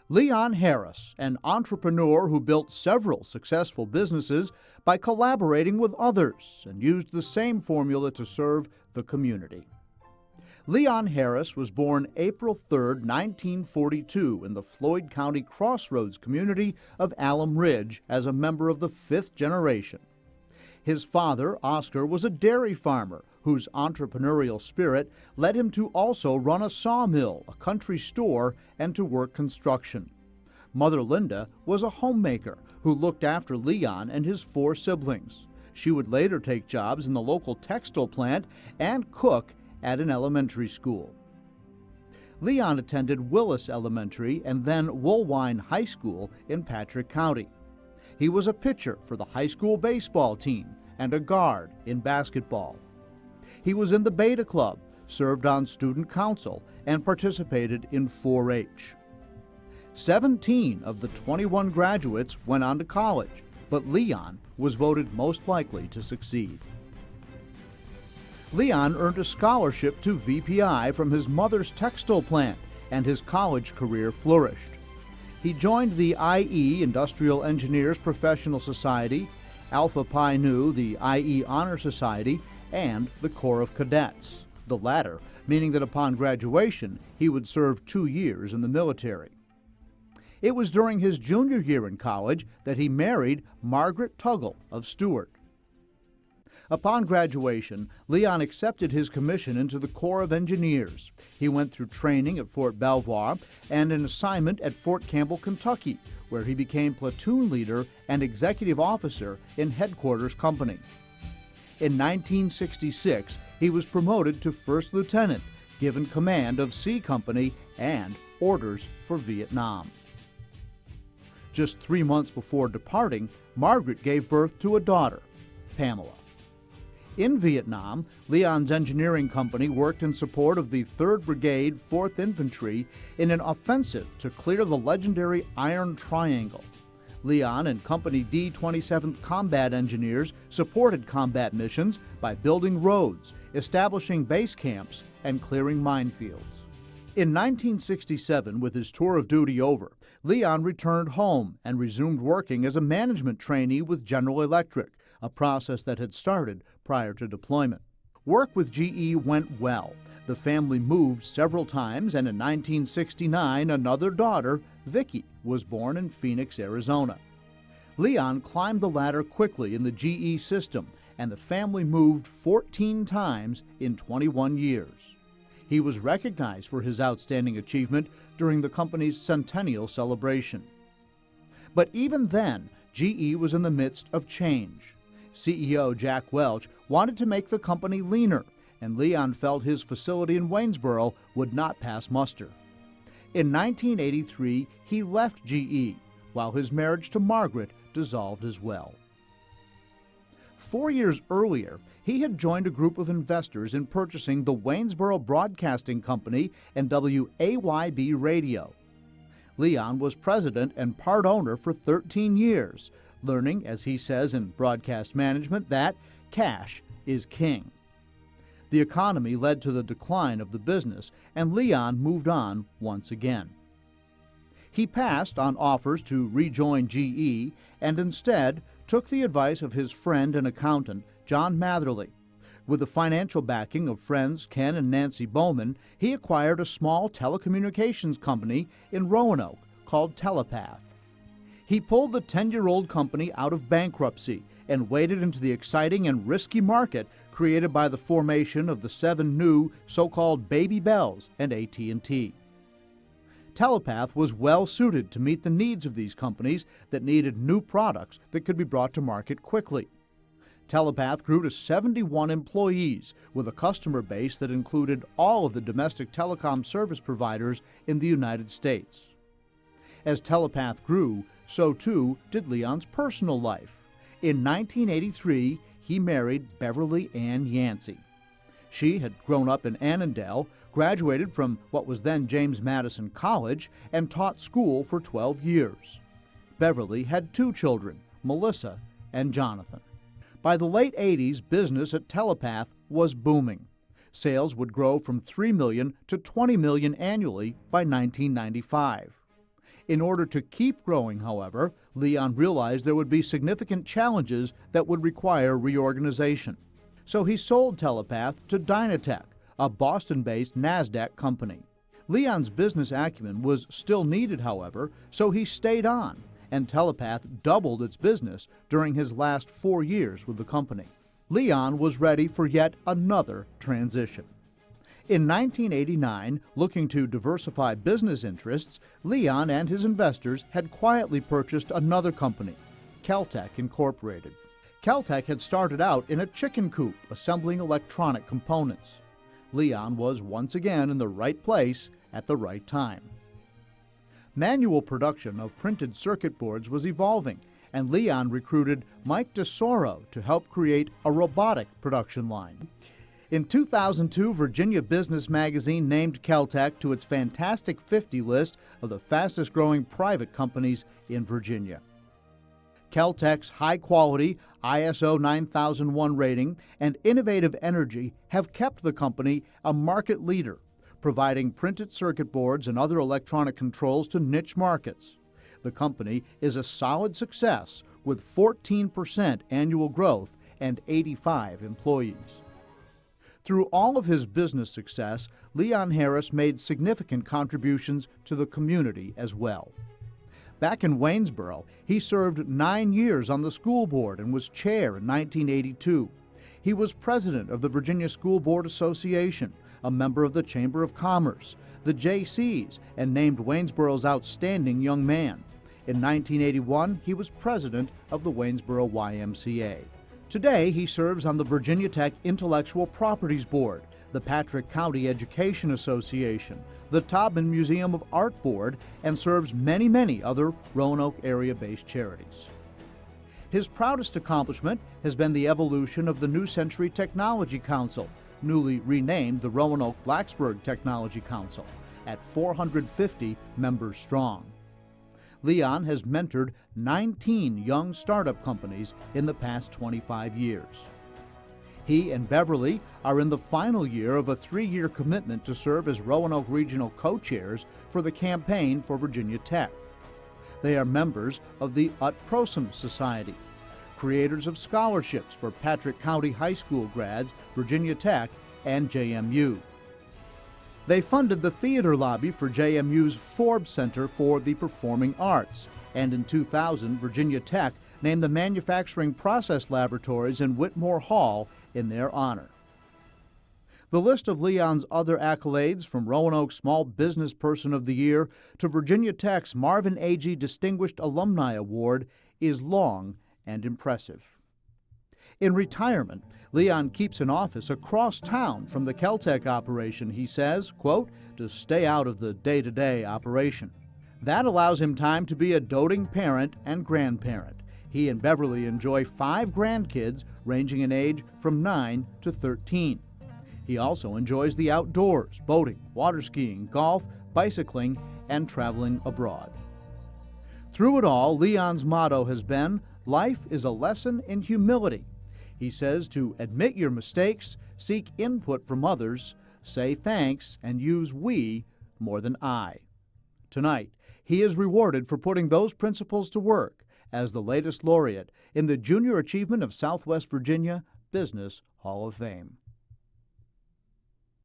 Leon Harris, an entrepreneur who built several successful businesses by collaborating with others and used the same formula to serve the community. Leon Harris was born April 3, 1942, in the Floyd County Crossroads community of Alum Ridge as a member of the fifth generation. His father, Oscar, was a dairy farmer whose entrepreneurial spirit led him to also run a sawmill, a country store, and to work construction. Mother Linda was a homemaker who looked after Leon and his four siblings. She would later take jobs in the local textile plant and cook at an elementary school. Leon attended Willis Elementary and then Woolwine High School in Patrick County. He was a pitcher for the high school baseball team and a guard in basketball. He was in the Beta Club, served on student council, and participated in 4-H. 17 of the 21 graduates went on to college, but Leon was voted most likely to succeed. Leon earned a scholarship to VPI from his mother's textile plant, and his college career flourished. He joined the IE Industrial Engineers Professional Society, Alpha Pi Nu, the IE Honor Society, and the Corps of Cadets, the latter meaning that upon graduation he would serve 2 years in the military. It was during his junior year in college that he married Margaret Tuggle of Stewart. Upon graduation, Leon accepted his commission into the Corps of Engineers. He went through training at Fort Belvoir and an assignment at Fort Campbell, Kentucky, where he became platoon leader and executive officer in Headquarters Company. In 1966, he was promoted to first lieutenant, given command of C Company and orders for Vietnam. Just 3 months before departing, Margaret gave birth to a daughter, Pamela. In Vietnam, Leon's engineering company worked in support of the 3rd Brigade, 4th Infantry in an offensive to clear the legendary Iron Triangle. Leon and Company D-27th Combat Engineers supported combat missions by building roads, establishing base camps, and clearing minefields. In 1967, with his tour of duty over, Leon returned home and resumed working as a management trainee with General Electric, a process that had started prior to deployment. Work with GE went well. The family moved several times, and in 1969, another daughter, Vicki, was born in Phoenix, Arizona. Leon climbed the ladder quickly in the GE system, and the family moved 14 times in 21 years. He was recognized for his outstanding achievement during the company's centennial celebration. But even then, GE was in the midst of change. CEO Jack Welch wanted to make the company leaner, and Leon felt his facility in Waynesboro would not pass muster. In 1983, he left GE, while his marriage to Margaret dissolved as well. 4 years earlier, he had joined a group of investors in purchasing the Waynesboro Broadcasting Company and WAYB Radio. Leon was president and part owner for 13 years, learning, as he says in broadcast management, that cash is king. The economy led to the decline of the business, and Leon moved on once again. He passed on offers to rejoin GE and instead took the advice of his friend and accountant, John Matherly. With the financial backing of friends Ken and Nancy Bowman, he acquired a small telecommunications company in Roanoke called Telepath. He pulled the 10-year-old company out of bankruptcy and waded into the exciting and risky market created by the formation of the 7 new so-called Baby Bells and AT&T. Telepath was well suited to meet the needs of these companies that needed new products that could be brought to market quickly. Telepath grew to 71 employees with a customer base that included all of the domestic telecom service providers in the United States. As Telepath grew, so too did Leon's personal life. In 1983, he married Beverly Ann Yancey. She had grown up in Annandale, graduated from what was then James Madison College, and taught school for 12 years. Beverly had 2 children, Melissa and Jonathan. By the late 80s, business at Telepath was booming. Sales would grow from $3 million to $20 million annually by 1995. In order to keep growing, however, Leon realized there would be significant challenges that would require reorganization. So he sold Telepath to Dynatech, a Boston-based NASDAQ company. Leon's business acumen was still needed, however, so he stayed on, and Telepath doubled its business during his last 4 years with the company. Leon was ready for yet another transition. In 1989, looking to diversify business interests, Leon and his investors had quietly purchased another company, Keltec Incorporated. Keltec had started out in a chicken coop assembling electronic components. Leon was once again in the right place at the right time. Manual production of printed circuit boards was evolving, and Leon recruited Mike DeSoro to help create a robotic production line. In 2002, Virginia Business Magazine named Keltec to its Fantastic 50 list of the fastest-growing private companies in Virginia. Keltec's high-quality ISO 9001 rating and innovative energy have kept the company a market leader, providing printed circuit boards and other electronic controls to niche markets. The company is a solid success with 14% annual growth and 85 employees. Through all of his business success, Leon Harris made significant contributions to the community as well. Back in Waynesboro, he served 9 years on the school board and was chair in 1982. He was president of the Virginia School Board Association, a member of the Chamber of Commerce, the Jaycees, and named Waynesboro's Outstanding Young Man. In 1981, he was president of the Waynesboro YMCA. Today, he serves on the Virginia Tech Intellectual Properties Board, the Patrick County Education Association, the Taubman Museum of Art Board, and serves many other Roanoke area-based charities. His proudest accomplishment has been the evolution of the New Century Technology Council, newly renamed the Roanoke-Blacksburg Technology Council, at 450 members strong. Leon has mentored 19 young startup companies in the past 25 years. He and Beverly are in the final year of a 3-year commitment to serve as Roanoke Regional co-chairs for the Campaign for Virginia Tech. They are members of the Ut Prosim Society, creators of scholarships for Patrick County High School grads, Virginia Tech, and JMU. They funded the theater lobby for JMU's Forbes Center for the Performing Arts, and in 2000, Virginia Tech named the Manufacturing Process Laboratories in Whitmore Hall in their honor. The list of Leon's other accolades, from Roanoke Small Business Person of the Year to Virginia Tech's Marvin Agee Distinguished Alumni Award, is long and impressive. In retirement, Leon keeps an office across town from the Keltec operation, he says, quote, to stay out of the day-to-day operation. That allows him time to be a doting parent and grandparent. He and Beverly enjoy 5 grandkids ranging in age from 9 to 13. He also enjoys the outdoors, boating, water skiing, golf, bicycling, and traveling abroad. Through it all, Leon's motto has been, "Life is a lesson in humility." He says to admit your mistakes, seek input from others, say thanks, and use we more than I. Tonight, he is rewarded for putting those principles to work as the latest laureate in the Junior Achievement of Southwest Virginia Business Hall of Fame.